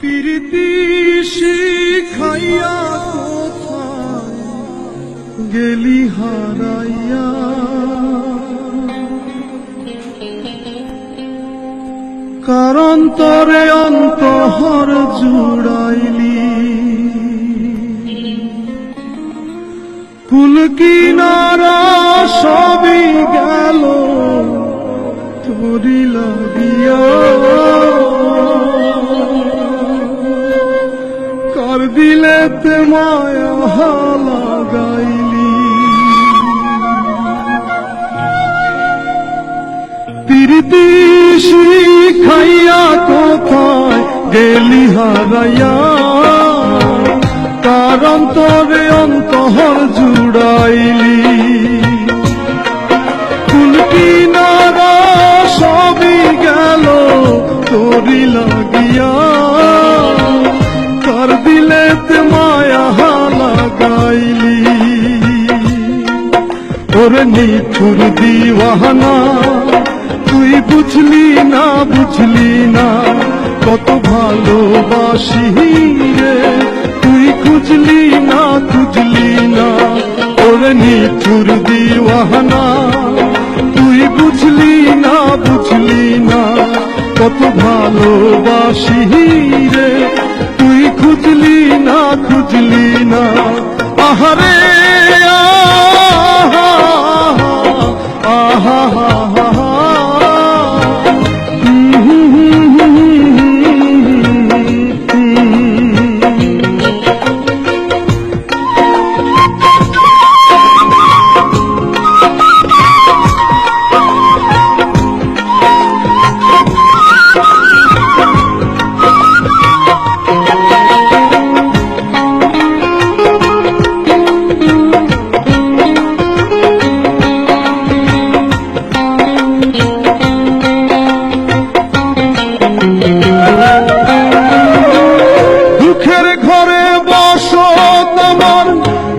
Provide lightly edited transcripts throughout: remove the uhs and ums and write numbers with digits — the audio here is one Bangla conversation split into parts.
প্রীতি শিখাইয়া কোথায় গেলি হারাইয়া, কারণ তরে অন্তহর জুড়াইলি। কুল কিনারা সবই গেল তোরি লাগিয়া, কার দিলেতে মায়া লাগাইলি। প্রীতি শিখাইয়া কোথায় গেলি হারাইয়া, কারণ তরে অন্তহর জুড়াইলি। কুল কিনারা সবই গেল তোরি লাগিয়া, কার দিলেতে মায়া লাগাইলি। ওরে নিঠুর দিওয়ানা তুই বুঝলি না, বুঝলি না কত ভালোবাসি রে, তুই খুঁজলি না, খুঁজলি না। ওরে নিঠুর দিওয়ানা তুই বুঝলি না, বুঝলি না কত ভালোবাসি রে, তুই খুঁজলি না, খুঁজলি না। আহারে আহা আহা আহা,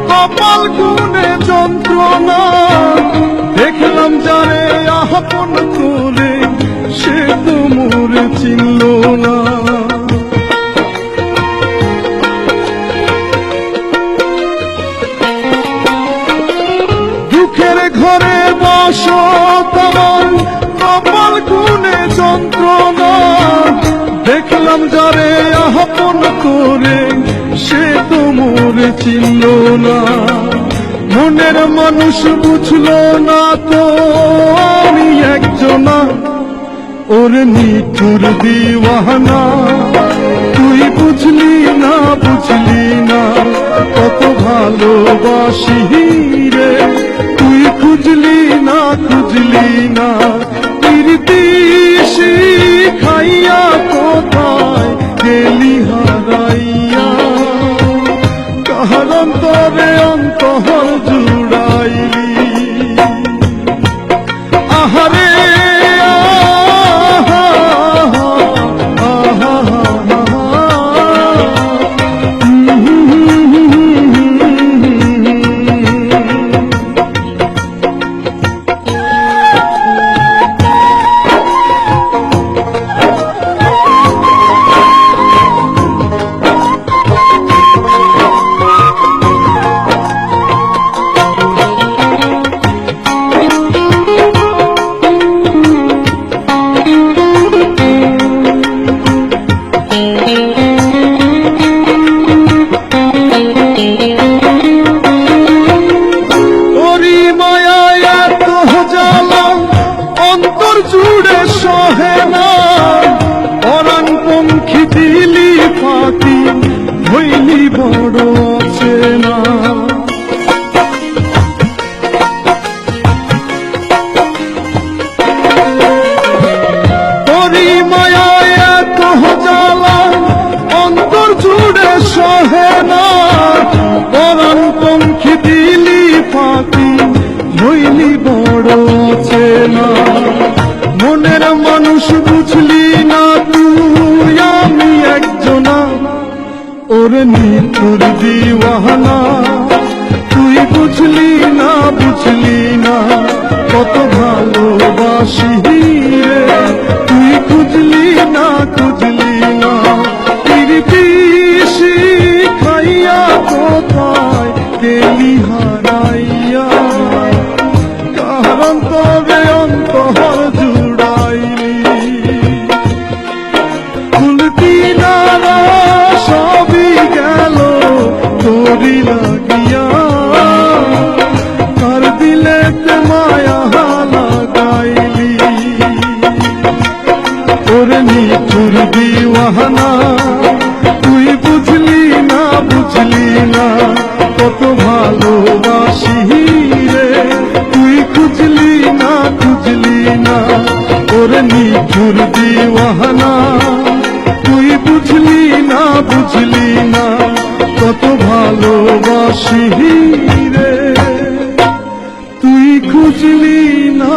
কপাল গুনে যন্ত্রণা দেখলাম যারে আপন করে, সে তো মোরে চিনল না। দুঃখের ঘরে বসো তোমার কপাল গুনে যন্ত্রণা দেখলাম যারে আপন করে, সে তো মোরে চিনল না। মনের মানুষ বুঝলো না তো আমি একজনা, ওরে নিঠুর দিওয়ানা তুই বুঝলি না, বুঝলি না কত ভালোবাসি রে, তুই খুঁজলি না, খুঁজলি না। প্রীতি শিখাইয়া কোথায় গেলি হারাইয়া, কার অন্তরে অন্তহর জুড়াইলি। আহারে আহা আহা আহা, জুড়ে সহে না পরাণ পঙ্খী দিলি ফাঁকি, হইলি বড় চেনা। তোরি মায়ায় এত জ্বালা অন্তর জুড়ে সহে না, পরাণ পঙ্খী দিলি ফাঁকি, হইলি বড় চেনা। মনের মানুষ বুঝলি না তুই আমি একজনা, ওরে নিঠুর দিওয়ানা তুই বুঝলি না, বুঝলি না কত ভালোবাসি রে, তুই খুঁজলি না, খুঁজলি না। নিঠুর দিওয়ানা, তুই বুঝলি না কত ভালোবাসি রে, তুই খুঁজলি না ওরে নিঠুর দিওয়ানা, তুই বুঝলি না কত ভালোবাসি রে, তুই খুঁজলি না